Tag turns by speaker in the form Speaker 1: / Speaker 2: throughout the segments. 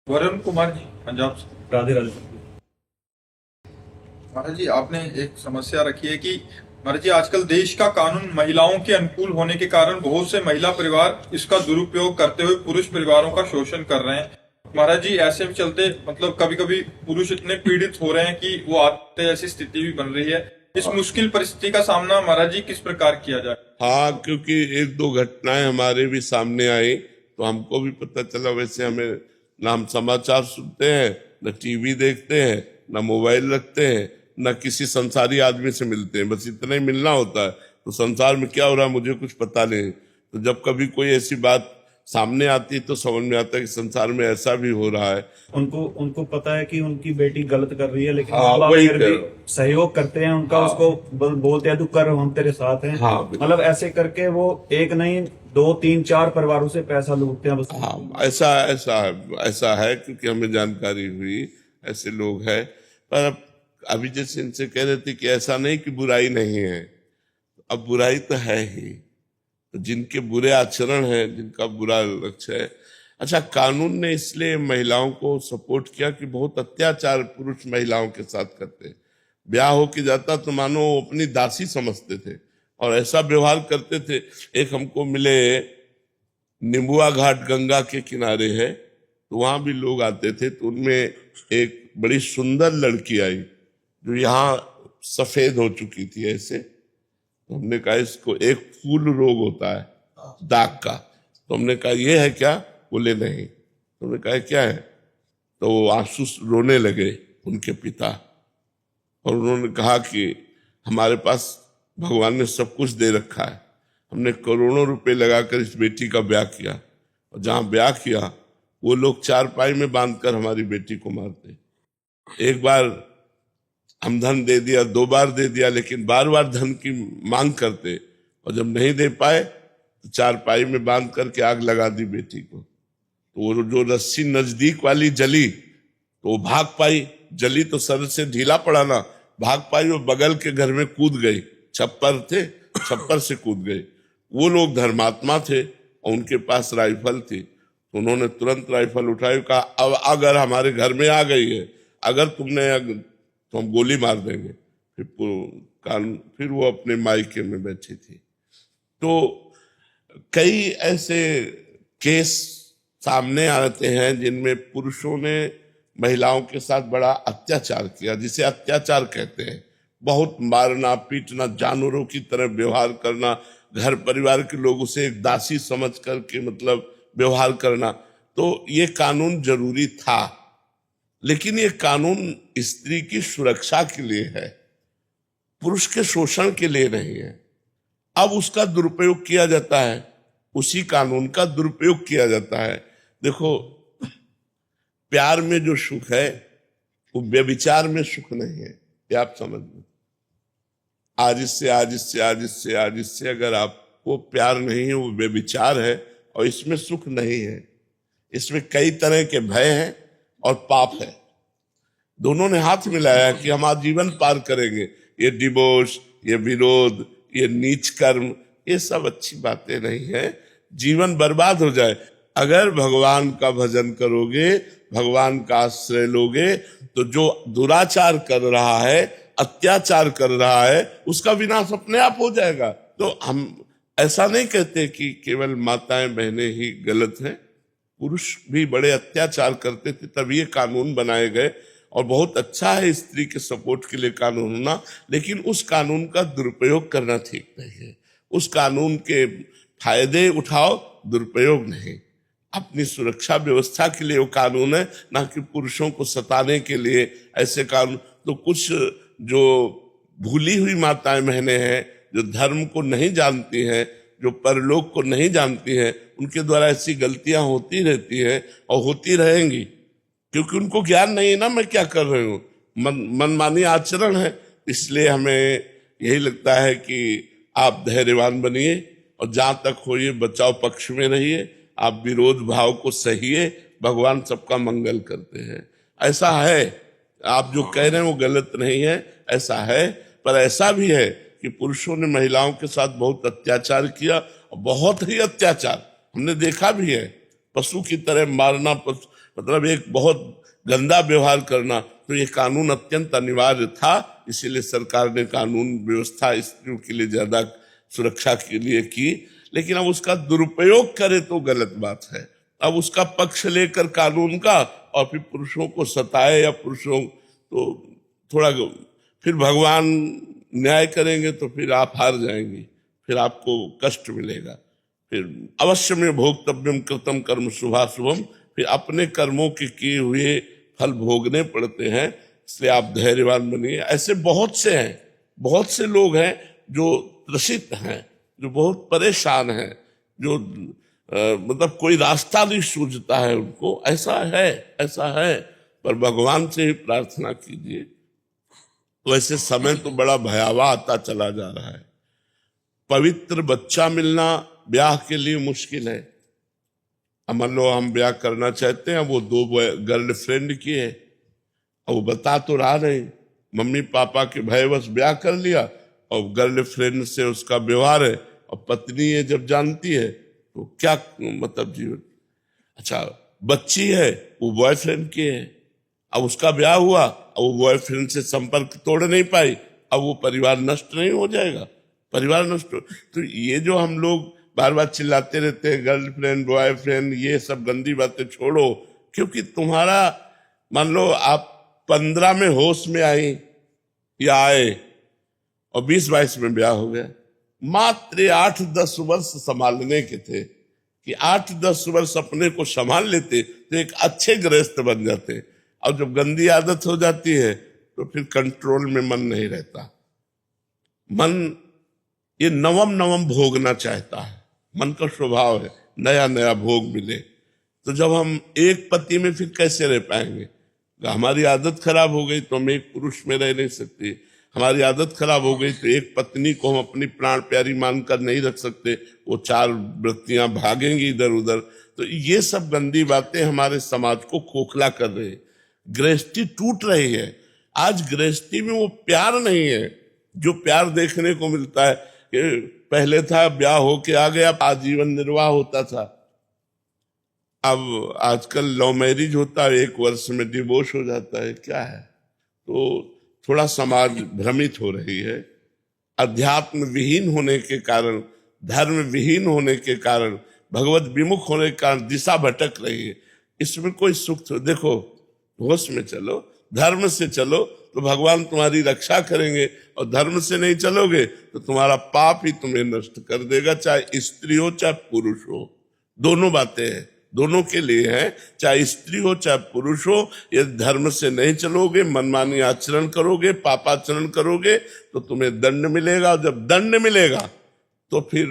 Speaker 1: वरुण कुमार जी, पंजाब से।
Speaker 2: राधे राधे।
Speaker 1: महाराज जी, आपने एक समस्या रखी है कि महाराज जी, आजकल देश का कानून महिलाओं के अनुकूल होने के कारण बहुत से महिला परिवार इसका दुरुपयोग करते हुए पुरुष परिवारों का शोषण कर रहे हैं। महाराज जी, ऐसे में चलते मतलब कभी कभी पुरुष इतने पीड़ित हो रहे हैं कि वो आत्महत्या जैसी स्थिति भी बन रही है। इस मुश्किल परिस्थिति का सामना महाराज जी किस प्रकार किया जाए?
Speaker 3: हाँ, क्योंकि एक दो घटनाएं हमारे भी सामने आई तो हमको भी पता चला। वैसे हमें ना हम समाचार सुनते हैं, न टीवी देखते हैं, न मोबाइल रखते हैं, न किसी संसारी आदमी से मिलते हैं। बस इतना ही मिलना होता है। तो संसार में क्या हो रहा है मुझे कुछ पता नहीं। तो जब कभी कोई ऐसी बात सामने आती है तो समझ में आता है कि संसार में ऐसा भी हो रहा है।
Speaker 2: उनको उनको पता है कि उनकी बेटी गलत कर रही है, लेकिन
Speaker 3: हाँ,
Speaker 2: माँ-बाप
Speaker 3: वही
Speaker 2: फिर भी सहयोग करते हैं उनका।
Speaker 3: हाँ,
Speaker 2: उसको बोलते हैं तू कर, हम तेरे साथ हैं।
Speaker 3: हाँ,
Speaker 2: मतलब ऐसे करके वो एक नहीं दो तीन चार परिवारों से पैसा लूटते हैं बस।
Speaker 3: हाँ, ऐसा है क्योंकि हमें जानकारी हुई ऐसे लोग हैं। पर अभी जैसे इनसे कह रहे थे कि ऐसा नहीं कि बुराई नहीं है, अब बुराई तो है ही। तो जिनके बुरे आचरण हैं, जिनका बुरा लक्ष्य है। अच्छा, कानून ने इसलिए महिलाओं को सपोर्ट किया कि बहुत अत्याचार पुरुष महिलाओं के साथ करते हैं। ब्याह हो के जाता तो मानो वो अपनी दासी समझते थे और ऐसा व्यवहार करते थे। एक हमको मिले, निम्बुआ घाट गंगा के किनारे है, तो वहां भी लोग आते थे। तो उनमें एक बड़ी सुंदर लड़की आई जो यहाँ सफेद हो चुकी थी ऐसे। तो हमने कहा इसको एक फूल रोग होता है दाग का। तो हमने कहा ये है क्या? बोले नहीं। तो हमने कहा क्या है? तो वो आंसू रोने लगे उनके पिता, और उन्होंने कहा कि हमारे पास भगवान ने सब कुछ दे रखा है, हमने करोड़ों रुपए लगाकर इस बेटी का ब्याह किया, और जहां ब्याह किया वो लोग चारपाई में बांधकर हमारी बेटी को मारते। एक बार हम धन दे दिया, दो बार दे दिया, लेकिन बार बार धन की मांग करते, और जब नहीं दे पाए तो चारपाई में बांध करके आग लगा दी बेटी को। तो वो जो रस्सी नजदीक वाली जली तो वो भाग पाई, जली तो सर से ढीला पड़ा ना, भाग पाई। वो बगल के घर में कूद गई, छप्पर थे, छप्पर से कूद गई। वो लोग धर्मात्मा थे और उनके पास राइफल थी, तो उन्होंने तुरंत राइफल उठाई, कहा अब अगर हमारे घर में आ गई है, अगर तुमने तो हम गोली मार देंगे। फिर वो अपने मायके में बैठी थी। तो कई ऐसे केस सामने आते हैं जिनमें पुरुषों ने महिलाओं के साथ बड़ा अत्याचार किया, जिसे अत्याचार कहते हैं। बहुत मारना पीटना, जानवरों की तरह व्यवहार करना, घर परिवार के लोगों से एक दासी समझ करके मतलब व्यवहार करना। तो ये कानून जरूरी था, लेकिन ये कानून स्त्री की सुरक्षा के लिए है, पुरुष के शोषण के लिए नहीं है। अब उसका दुरुपयोग किया जाता है, उसी कानून का दुरुपयोग किया जाता है। देखो, प्यार में जो सुख है वो व्यभिचार में सुख नहीं है, ये आप समझ लो। आज इससे आज इससे आज इससे आज इससे अगर आपको प्यार नहीं है, वो व्यभिचार है, और इसमें सुख नहीं है। इसमें कई तरह के भय हैं और पाप है। दोनों ने हाथ मिलाया कि हम आजीवन पार करेंगे। ये डिवोर्स, ये विरोध, ये नीच कर्म, ये सब अच्छी बातें नहीं है। जीवन बर्बाद हो जाए। अगर भगवान का भजन करोगे, भगवान का आश्रय लोगे, तो जो दुराचार कर रहा है, अत्याचार कर रहा है, उसका विनाश अपने आप हो जाएगा। तो हम ऐसा नहीं कहते कि केवल माताएं बहनें ही गलत हैं, पुरुष भी बड़े अत्याचार करते थे, तब ये कानून बनाए गए। और बहुत अच्छा है स्त्री के सपोर्ट के लिए कानून होना, लेकिन उस कानून का दुरुपयोग करना ठीक नहीं है। उस कानून के फायदे उठाओ, दुरुपयोग नहीं। अपनी सुरक्षा व्यवस्था के लिए वो कानून है, ना कि पुरुषों को सताने के लिए ऐसे कानून। तो कुछ जो भूली हुई माताएं बहनें हैं, जो धर्म को नहीं जानती हैं, जो परलोक को नहीं जानती हैं, उनके द्वारा ऐसी गलतियां होती रहती हैं और होती रहेंगी, क्योंकि उनको ज्ञान नहीं है ना मैं क्या कर रही हूँ। मनमानी आचरण है। इसलिए हमें यही लगता है कि आप धैर्यवान बनिए और जहां तक हो ये बचाव पक्ष में रहिए। आप विरोध भाव को सहिए, भगवान सबका मंगल करते हैं। ऐसा है, आप जो कह रहे हैं वो गलत नहीं है, ऐसा है। पर ऐसा भी है कि पुरुषों ने महिलाओं के साथ बहुत अत्याचार किया, बहुत ही अत्याचार हमने देखा भी है। पशु की तरह मारना, मतलब एक बहुत गंदा व्यवहार करना, तो ये कानून अत्यंत अनिवार्य था। इसीलिए सरकार ने कानून व्यवस्था स्त्रियों के लिए ज्यादा सुरक्षा के लिए की। लेकिन अब उसका दुरुपयोग करे तो गलत बात है। अब उसका पक्ष लेकर कानून का और फिर पुरुषों को सताए या पुरुषों तो थोड़ा, फिर भगवान न्याय करेंगे तो फिर आप हार जाएंगे, फिर आपको कष्ट मिलेगा। फिर अवश्य में भोक्तव्यम कृतम कर्म शुभाशुभम, फिर अपने कर्मों के किए हुए फल भोगने पड़ते हैं। इसलिए आप धैर्यवान बनिए। ऐसे बहुत से हैं, बहुत से लोग हैं जो त्रसित हैं, जो बहुत परेशान हैं, जो मतलब कोई रास्ता नहीं सूझता है उनको। ऐसा है, ऐसा है। पर भगवान से ही प्रार्थना कीजिए। वैसे समय तो बड़ा भयावह आता चला जा रहा है। पवित्र बच्चा मिलना ब्याह के लिए मुश्किल है। अब मान लो हम ब्याह करना चाहते हैं, वो 2 गर्लफ्रेंड की है, अब वो बता तो रहा नहीं, मम्मी पापा के भयवश ब्याह कर लिया और गर्लफ्रेंड से उसका व्यवहार है, और पत्नी ये जब जानती है तो क्या मतलब जीवन। अच्छा, बच्ची है, वो बॉयफ्रेंड की है, अब उसका ब्याह हुआ, अब वो बॉयफ्रेंड से संपर्क तोड़ नहीं पाई, अब वो परिवार नष्ट नहीं हो जाएगा? परिवार नष्ट हो। तो ये जो हम लोग बार बार चिल्लाते रहते हैं गर्लफ्रेंड बॉयफ्रेंड, ये सब गंदी बातें छोड़ो। क्योंकि तुम्हारा मान लो आप 15 में होश में आई या आए और 20-22 में ब्याह हो गया, मात्र 8-10 वर्ष संभालने के थे कि 8-10 वर्ष अपने को संभाल लेते तो एक अच्छे गृहस्थ बन जाते। और जब गंदी आदत हो जाती है तो फिर कंट्रोल में मन नहीं रहता। मन ये नवम नवम भोगना चाहता है, मन का स्वभाव है नया नया भोग मिले। तो जब हम एक पति में फिर कैसे रह पाएंगे? हमारी आदत खराब हो गई तो हम एक पुरुष में रह नहीं सकते। हमारी आदत खराब हो गई तो एक पत्नी को हम अपनी प्राण प्यारी मानकर नहीं रख सकते, वो 4 वृत्तियां भागेंगी इधर उधर। तो ये सब गंदी बातें हमारे समाज को खोखला कर रही है। गृहस्थी टूट रही है। आज गृहस्थी में वो प्यार नहीं है जो प्यार देखने को मिलता है कि पहले था ब्याह होके आ गया, आजीवन निर्वाह होता था। अब आजकल लव मैरिज होता है, 1 वर्ष में डिवोर्स हो जाता है। क्या है? तो थोड़ा समाज भ्रमित हो रही है। अध्यात्म विहीन होने के कारण, धर्म विहीन होने के कारण, भगवत विमुख होने के कारण दिशा भटक रही है। इसमें कोई सुख तो देखो, होश में चलो, धर्म से चलो तो भगवान तुम्हारी रक्षा करेंगे, और धर्म से नहीं चलोगे तो तुम्हारा पाप ही तुम्हें नष्ट कर देगा। चाहे स्त्री हो चाहे पुरुष हो, दोनों बातें हैं, दोनों के लिए है। चाहे स्त्री हो चाहे पुरुष हो, यदि धर्म से नहीं चलोगे, मनमानी आचरण करोगे, पापाचरण करोगे तो तुम्हें दंड मिलेगा। और जब दंड मिलेगा तो फिर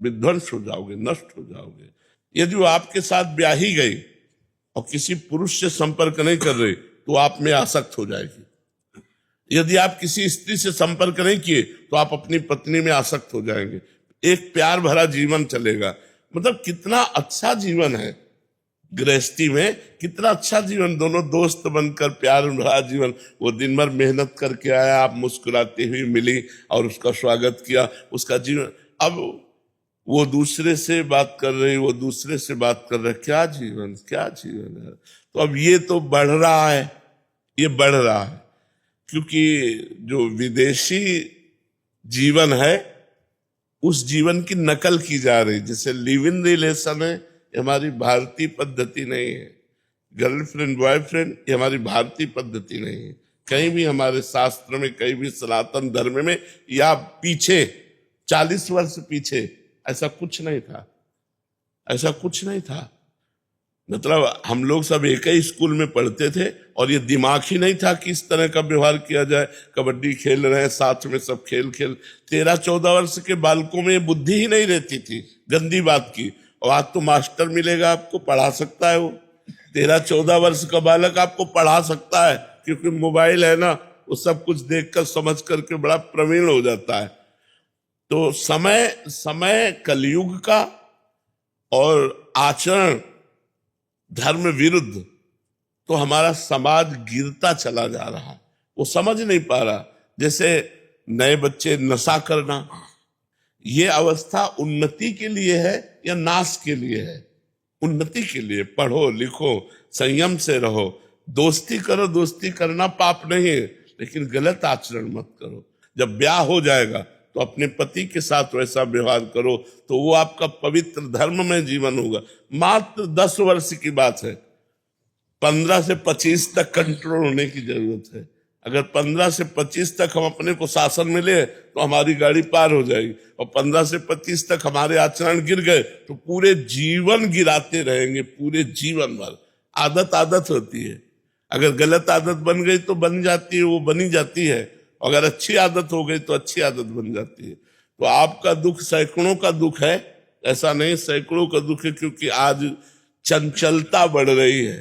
Speaker 3: विध्वंस हो जाओगे, नष्ट हो जाओगे। यदि वो आपके साथ ब्याही गई और किसी पुरुष से संपर्क नहीं कर रही तो आप में आसक्त हो जाएगी। यदि आप किसी स्त्री से संपर्क नहीं किए तो आप अपनी पत्नी में आसक्त हो जाएंगे। एक प्यार भरा जीवन चलेगा। मतलब कितना अच्छा जीवन है गृहस्थी में, कितना अच्छा जीवन। दोनों दोस्त बनकर प्यार भरा जीवन। वो दिन भर मेहनत करके आया, आप मुस्कुराती हुई मिली और उसका स्वागत किया, उसका जीवन। अब वो दूसरे से बात कर रही, वो दूसरे से बात कर रहे, क्या जीवन, क्या जीवन है। तो अब ये तो बढ़ रहा है, ये बढ़ रहा है। क्योंकि जो विदेशी जीवन है उस जीवन की नकल की जा रही। जैसे लिव इन रिलेशन है, ये हमारी भारतीय पद्धति नहीं है। गर्लफ्रेंड बॉयफ्रेंड, ये हमारी भारतीय पद्धति नहीं है। कहीं भी हमारे शास्त्र में, कहीं भी सनातन धर्म में, या पीछे 40 वर्ष पीछे ऐसा कुछ नहीं था, ऐसा कुछ नहीं था। मतलब हम लोग सब एक ही स्कूल में पढ़ते थे और ये दिमाग ही नहीं था कि इस तरह का व्यवहार किया जाए। कबड्डी खेल रहे हैं साथ में, सब खेल 13-14 वर्ष के बालकों में बुद्धि ही नहीं रहती थी गंदी बात की। और आज तो मास्टर मिलेगा, आपको पढ़ा सकता है। वो 13-14 वर्ष का बालक आपको पढ़ा सकता है, क्योंकि मोबाइल है ना, वो सब कुछ देखकर समझ करके बड़ा प्रवीण हो जाता है। तो समय कलयुग का और आचरण धर्म विरुद्ध, तो हमारा समाज गिरता चला जा रहा है। वो समझ नहीं पा रहा। जैसे नए बच्चे नशा करना, ये अवस्था उन्नति के लिए है या नाश के लिए है? उन्नति के लिए। पढ़ो लिखो, संयम से रहो। दोस्ती करो, दोस्ती करना पाप नहीं है, लेकिन गलत आचरण मत करो। जब ब्याह हो जाएगा तो अपने पति के साथ वैसा व्यवहार करो, तो वो आपका पवित्र धर्म में जीवन होगा। मात्र 10 वर्ष की बात है, 15 से 25 तक कंट्रोल होने की जरूरत है। अगर 15 से 25 तक हम अपने को शासन मिले तो हमारी गाड़ी पार हो जाएगी, और 15 से 25 तक हमारे आचरण गिर गए तो पूरे जीवन गिराते रहेंगे, पूरे जीवन भर। आदत आदत होती है, अगर गलत आदत बन गई तो बन जाती है, वो बनी जाती है। अगर अच्छी आदत हो गई तो अच्छी आदत बन जाती है। तो आपका दुख सैकड़ों का दुख है, ऐसा नहीं, सैकड़ों का दुख है, क्योंकि आज चंचलता बढ़ रही है।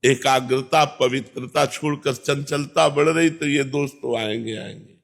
Speaker 3: एकाग्रता, पवित्रता छोड़कर चंचलता बढ़ रही, तो ये दोष तो आएंगे आएंगे।